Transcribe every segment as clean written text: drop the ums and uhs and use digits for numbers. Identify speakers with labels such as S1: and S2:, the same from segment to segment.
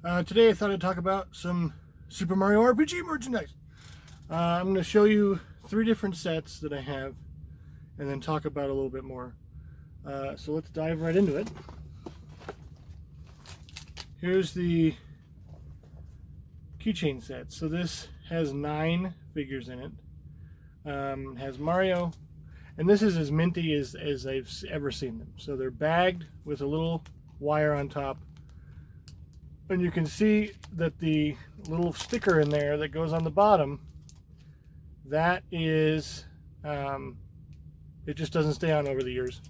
S1: Today I thought I'd talk about some Super Mario RPG merchandise. I'm going to show you 3 different sets that I have and then talk about a little bit more. So let's dive right into it. Here's the Keychain Set. So this has 9 figures in it. It has Mario, and this is as minty as I've ever seen them. So they're bagged with a little wire on top. And you can see that the little sticker in there that goes on the bottom, that is, it just doesn't stay on over the years.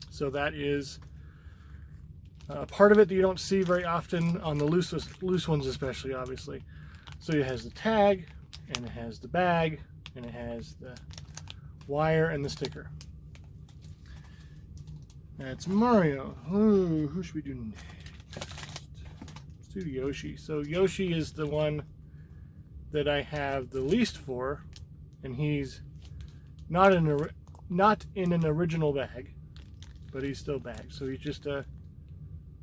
S1: So that is part of it that you don't see very often on the loose ones especially, obviously. So it has the tag, and it has the bag, and it has the wire and the sticker. That's Mario. Ooh, who should we do next? Let's do Yoshi. So Yoshi is the one that I have the least for, and he's not in an original bag, but he's still bagged. So he's just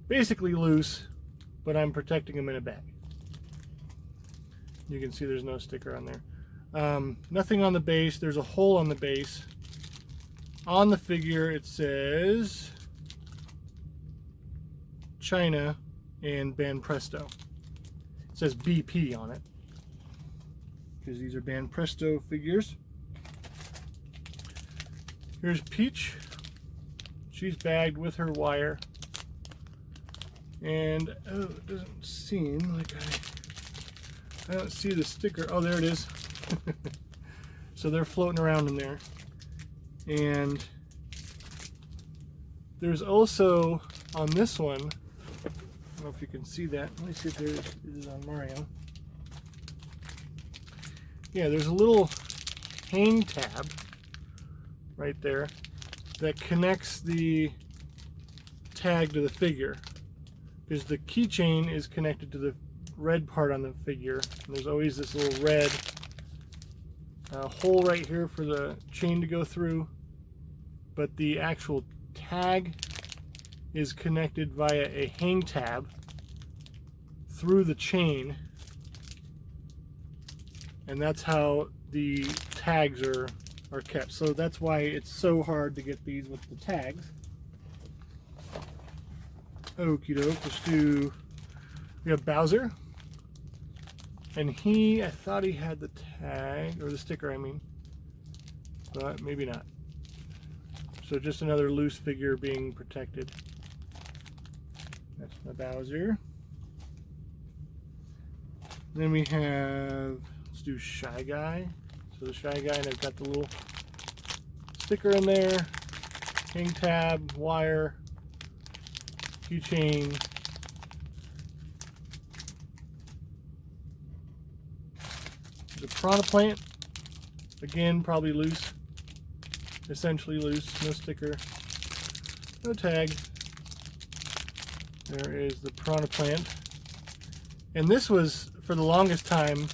S1: basically loose, but I'm protecting him in a bag. You can see there's no sticker on there. Nothing on the base. There's a hole on the base. On the figure it says China and Banpresto. It says BP on it because these are Banpresto figures. Here's Peach. She's bagged with her wire, and oh, it doesn't seem like I don't see the sticker. Oh, there it is. So they're floating around in there. And there's also on this one, I don't know if you can see that. Let me see if it is on Mario. Yeah, there's a little hang tab right there that connects the tag to the figure, because the keychain is connected to the red part on the figure, and there's always this little red hole right here for the chain to go through, but the actual tag is connected via a hang tab through the chain, and that's how the tags are kept. So that's why it's so hard to get these with the tags. Okie doke, we have Bowser. And I thought he had the tag, or the sticker, I mean, but maybe not. So just another loose figure being protected. That's my Bowser. Then we have, let's do Shy Guy. So the Shy Guy, and I've got the little sticker in there, hang tab, wire, keychain. The Piranha Plant, again, probably loose, essentially loose, no sticker, no tag. There is the Piranha Plant. And this was, for the longest time,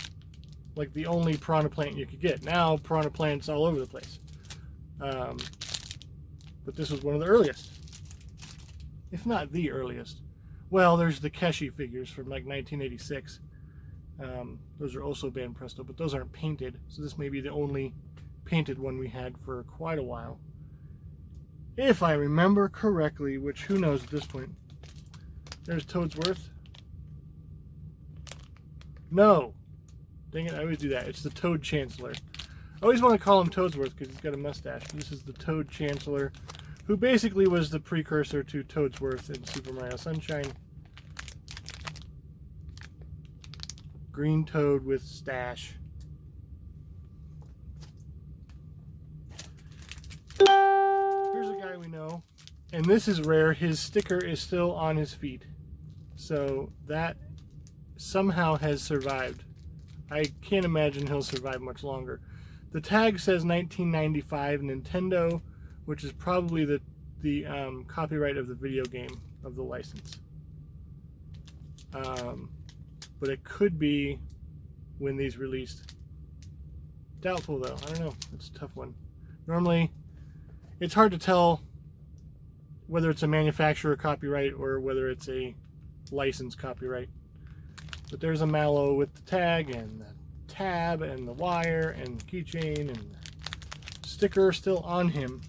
S1: like the only Piranha Plant you could get. Now, Piranha Plant's all over the place. But this was one of the earliest, if not the earliest. Well, there's the Keshi figures from like 1986. Those are also Banpresto, but those aren't painted, so this may be the only painted one we had for quite a while, if I remember correctly, which who knows at this point. There's Toadsworth. No, dang it, I always do that. It's the Toad Chancellor. I always want to call him Toadsworth because he's got a mustache. This is the Toad Chancellor, who basically was the precursor to Toadsworth in Super Mario Sunshine. Green Toad with stash. Here's a guy we know, and this is rare. His sticker is still on his feet, so that somehow has survived. I can't imagine he'll survive much longer. The tag says 1995 Nintendo, which is probably the copyright of the video game of the license. But it could be when these released. Doubtful though, I don't know, it's a tough one. Normally, it's hard to tell whether it's a manufacturer copyright or whether it's a license copyright. But there's a Mallow with the tag and the tab and the wire and the keychain and the sticker still on him.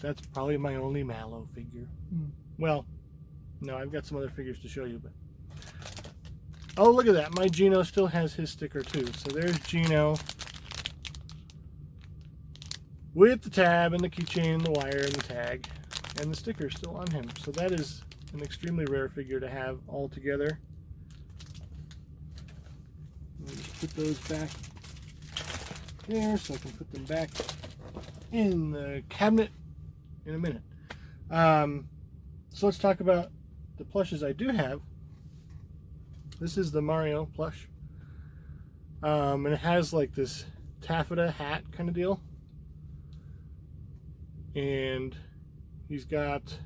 S1: That's probably my only Mallow figure. Well, no, I've got some other figures to show you, but oh, look at that. My Gino still has his sticker too. So there's Gino with the tab and the keychain and the wire and the tag, and the sticker still on him. So that is an extremely rare figure to have all together. Let me just put those back there so I can put them back in the cabinet in a minute. So let's talk about the plushes I do have. This is the Mario plush. And it has like this taffeta hat kind of deal. And he's got,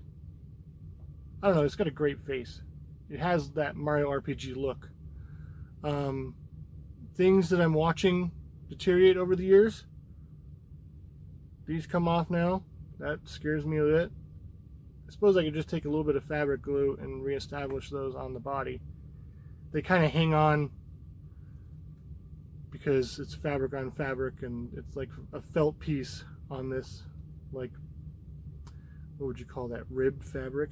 S1: I don't know, it's got a great face. It has that Mario RPG look. Things that I'm watching deteriorate over the years. These come off now. That scares me a bit. I suppose I could just take a little bit of fabric glue and reestablish those on the body. They kind of hang on because it's fabric on fabric, and it's like a felt piece on this, like, what would you call that, ribbed fabric.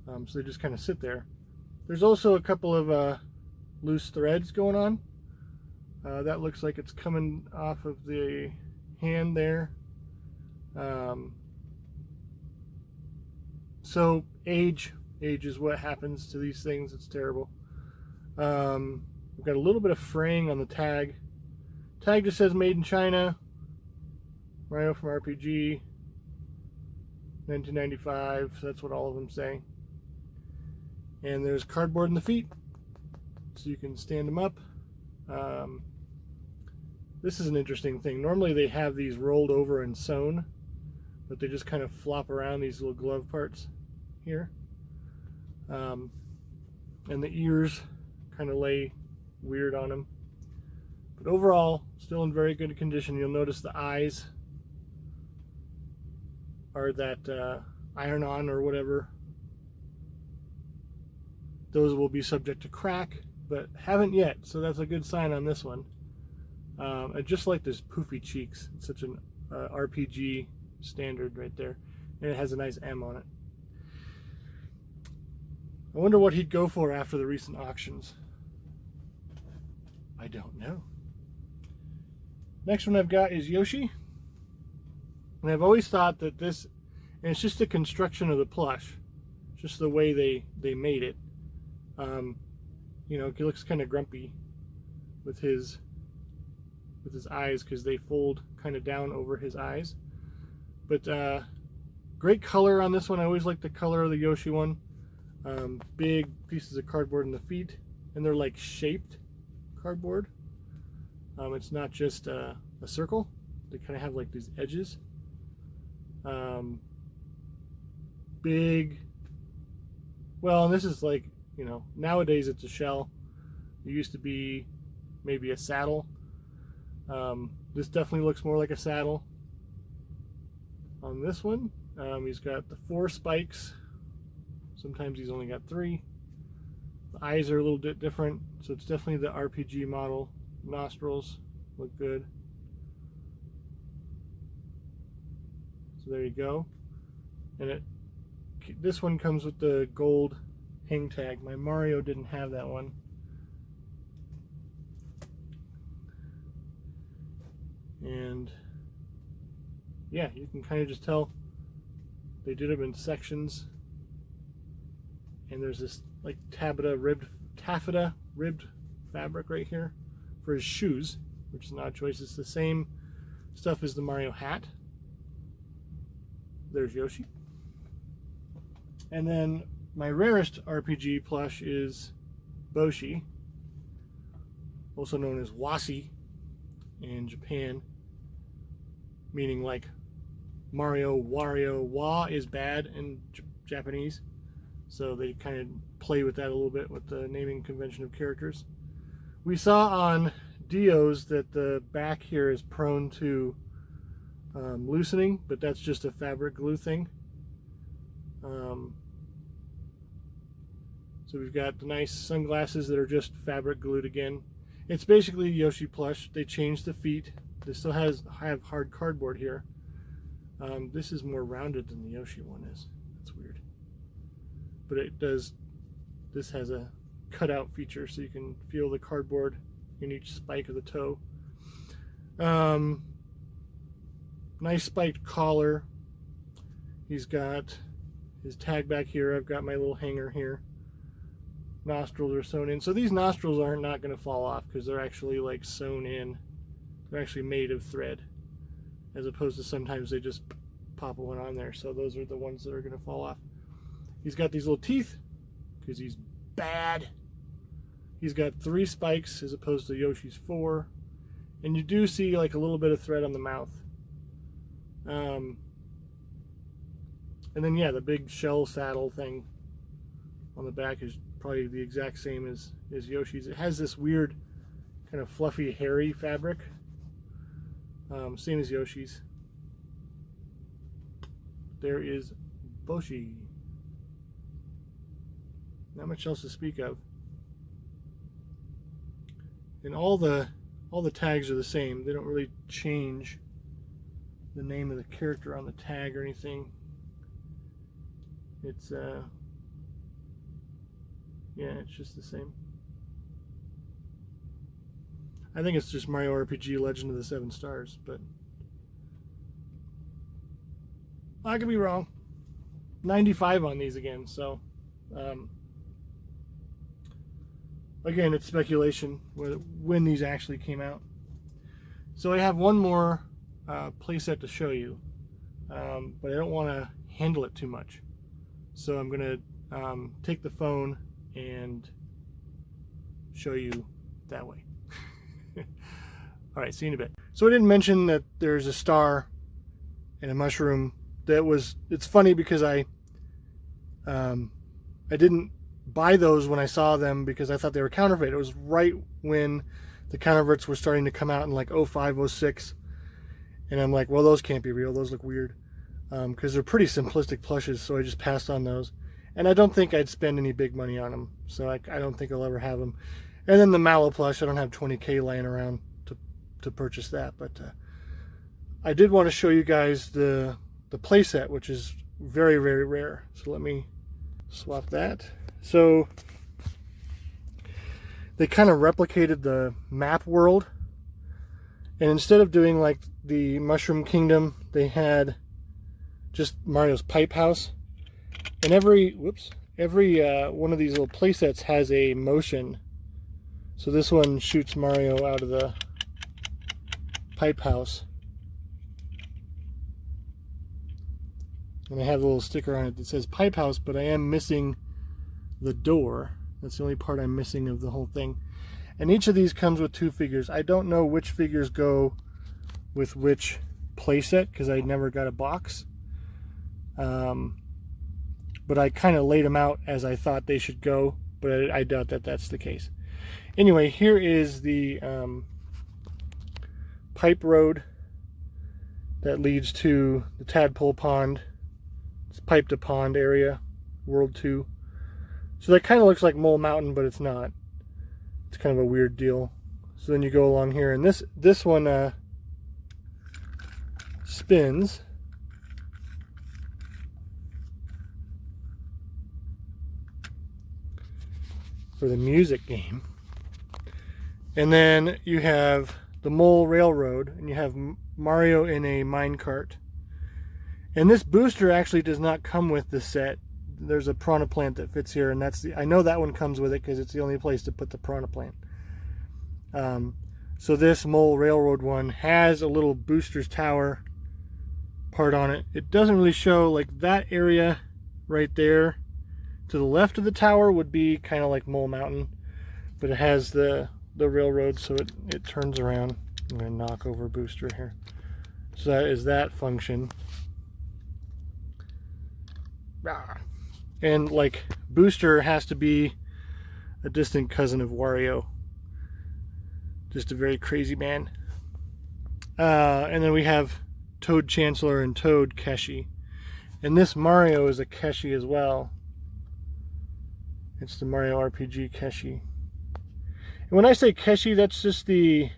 S1: So they just kind of sit there. There's also a couple of loose threads going on. That looks like it's coming off of the hand there. So age is what happens to these things. It's terrible. We've got a little bit of fraying on the tag. Tag just says made in China. Mario from RPG 1995, so that's what all of them say. And there's cardboard in the feet, so you can stand them up. This is an interesting thing. Normally they have these rolled over and sewn, but they just kind of flop around, these little glove parts here. And the ears kind of lay weird on them. But overall, still in very good condition. You'll notice the eyes are that iron-on or whatever. Those will be subject to crack, but haven't yet, so that's a good sign on this one. I just like this poofy cheeks. It's such an RPG standard right there, and it has a nice M on it. I wonder what he'd go for after the recent auctions. I don't know. Next one I've got is Yoshi. And I've always thought that this, and it's just the construction of the plush, just the way they made it. You know, he looks kind of grumpy with his eyes because they fold kind of down over his eyes. But great color on this one. I always like the color of the Yoshi one. Big pieces of cardboard in the feet, and they're like shaped cardboard. It's not just a circle. They kind of have like these edges. Big. Well, and this is like, you know, nowadays it's a shell. It used to be maybe a saddle. This definitely looks more like a saddle. On this one, he's got the 4 spikes. Sometimes he's only got 3. The eyes are a little bit different, so it's definitely the RPG model. Nostrils look good. So there you go. And this one comes with the gold hang tag. My Mario didn't have that one. And yeah, you can kind of just tell they did them in sections. And there's this like taffeta ribbed fabric right here for his shoes, which is an odd choice. It's the same stuff as the Mario hat. There's Yoshi. And then my rarest RPG plush is Boshi, also known as Wasi in Japan, meaning like Mario, Wario. Wa is bad in Japanese, so they kind of play with that a little bit with the naming convention of characters. We saw on Dio's that the back here is prone to loosening, but that's just a fabric glue thing. So we've got the nice sunglasses that are just fabric glued again. It's basically Yoshi plush. They changed the feet. This still have hard cardboard here. This is more rounded than the Yoshi one is. That's weird. But it does, this has a cutout feature so you can feel the cardboard in each spike of the toe. Nice spiked collar. He's got his tag back here. I've got my little hanger here. Nostrils are sewn in. So these nostrils are not going to fall off because they're actually like sewn in. They're actually made of thread, as opposed to sometimes they just pop one on there. So those are the ones that are going to fall off. He's got these little teeth because he's bad. He's got 3 spikes as opposed to Yoshi's 4. And you do see like a little bit of thread on the mouth. And then yeah, the big shell saddle thing on the back is probably the exact same as Yoshi's. It has this weird kind of fluffy, hairy fabric. Same as Yoshi's. There is Boshi. Not much else to speak of. And all the tags are the same. They don't really change the name of the character on the tag or anything. It's yeah, it's just the same. I think it's just Mario RPG Legend of the 7 Stars, but I could be wrong. 95 on these again, so again, it's speculation when these actually came out. So I have one more playset to show you, but I don't want to handle it too much. So I'm going to take the phone and show you that way. Alright, see you in a bit. So I didn't mention that there's a star and a mushroom. It's funny because I didn't buy those when I saw them because I thought they were counterfeit. It was right when the counterfeits were starting to come out in like 05, 06. And I'm like, well, those can't be real. Those look weird. Because they're pretty simplistic plushes, so I just passed on those. And I don't think I'd spend any big money on them, so I don't think I'll ever have them. And then the Mallow plush, I don't have 20K laying around to purchase that, but I did want to show you guys the playset, which is very, very rare. So let me swap that. So they kind of replicated the map world, and instead of doing like the Mushroom Kingdom, they had just Mario's pipe house. And every one of these little playsets has a motion. So this one shoots Mario out of the pipe house. And I have a little sticker on it that says pipe house, but I am missing the door. That's the only part I'm missing of the whole thing. And each of these comes with 2 figures. I don't know which figures go with which playset because I never got a box. But I kind of laid them out as I thought they should go, but I doubt that that's the case. Anyway, here is the pipe road that leads to the tadpole pond. It's pipe to pond area, World 2. So that kind of looks like Mole Mountain, but it's not. It's kind of a weird deal. So then you go along here, and this one spins. For the music game. And then you have the Mole Railroad, and you have Mario in a minecart. And this booster actually does not come with the set. There's a Piranha Plant that fits here, and I know that one comes with it because it's the only place to put the Piranha Plant. So this Mole Railroad one has a little booster's tower part on it. It doesn't really show, like that area right there to the left of the tower would be kind of like Mole Mountain, but it has the railroad, so it turns around. I'm going to knock over booster here. So that is that function. And like booster has to be a distant cousin of Wario. Just a very crazy man. And then we have Toad Chancellor and Toad Keshi. And this Mario is a Keshi as well. It's the Mario RPG Keshi. And when I say Keshi, that's just the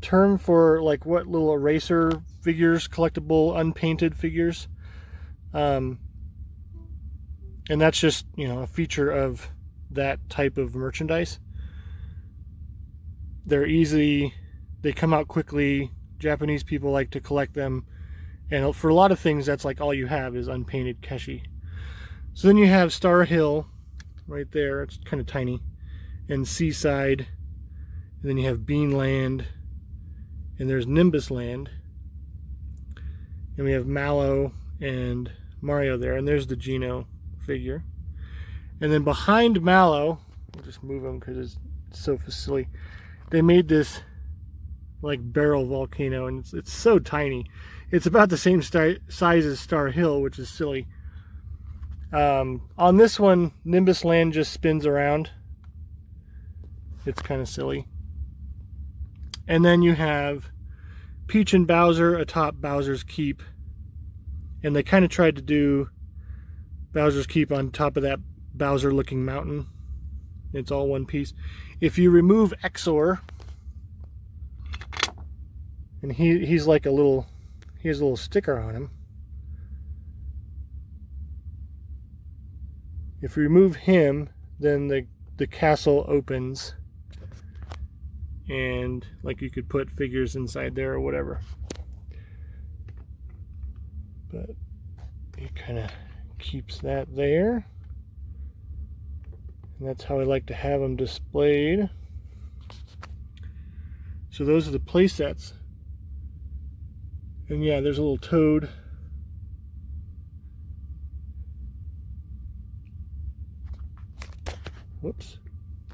S1: term for like what little eraser figures, collectible unpainted figures. And that's just, you know, a feature of that type of merchandise. They're easy, they come out quickly. Japanese people like to collect them, and for a lot of things that's like all you have is unpainted Keshi. So then you have Star Hill right there, it's kind of tiny, and Seaside, and then you have Bean Land, and there's Nimbus Land, and we have Mallow and Mario there, and there's the Geno figure. And then behind Mallow, I'll just move him because it's so silly, they made this like barrel volcano, and it's so tiny. It's about the same size as Star Hill, which is silly. On this one, Nimbus Land just spins around. It's kind of silly. And then you have Peach and Bowser atop Bowser's Keep, and they kind of tried to do Bowser's Keep on top of that Bowser looking mountain. It's all one piece. If you remove Exor, and he's like a little, he has a little sticker on him. If you remove him, then the castle opens, and like you could put figures inside there or whatever. But he kind of keeps that there. And that's how I like to have them displayed. So those are the play sets. And yeah, there's a little Toad. Whoops.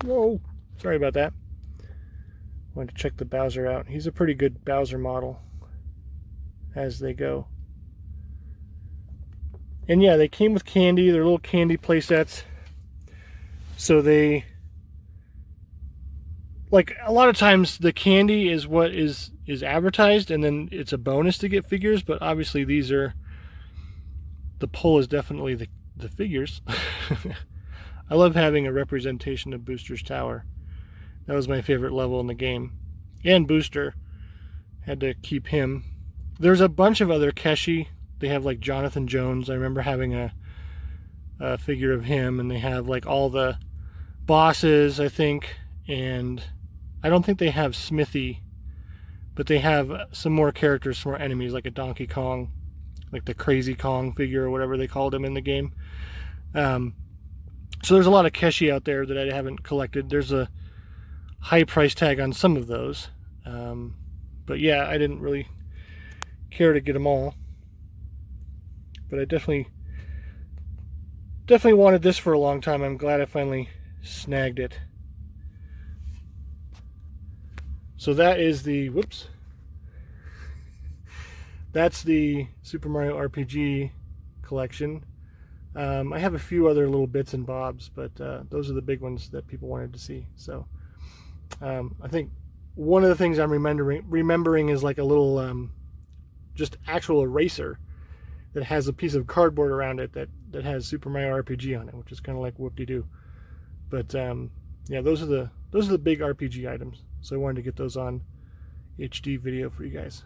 S1: Whoa. Sorry about that. Wanted to check the Bowser out. He's a pretty good Bowser model as they go. And yeah, they came with candy. They're little candy play sets. So they, like, a lot of times the candy is what is advertised, and then it's a bonus to get figures, but obviously these are, the pull is definitely the figures. I love having a representation of Booster's Tower. That was my favorite level in the game. And Booster. Had to keep him. There's a bunch of other Keshi. They have like Jonathan Jones. I remember having a figure of him, and they have like all the bosses, I think, and I don't think they have Smithy, but they have some more characters, some more enemies, like a Donkey Kong, like the Crazy Kong figure or whatever they called him in the game. So there's a lot of Keshi out there that I haven't collected. There's a high price tag on some of those, but yeah, I didn't really care to get them all, but I definitely wanted this for a long time. I'm glad I finally snagged it. So that is the, whoops, that's the Super Mario RPG collection. I have a few other little bits and bobs, but those are the big ones that people wanted to see. So I think one of the things I'm remembering is like a little just actual eraser that has a piece of cardboard around it that has Super Mario RPG on it, which is kind of like whoop-de-doo. But yeah, those are the big RPG items. So I wanted to get those on HD video for you guys.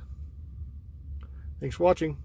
S1: Thanks for watching.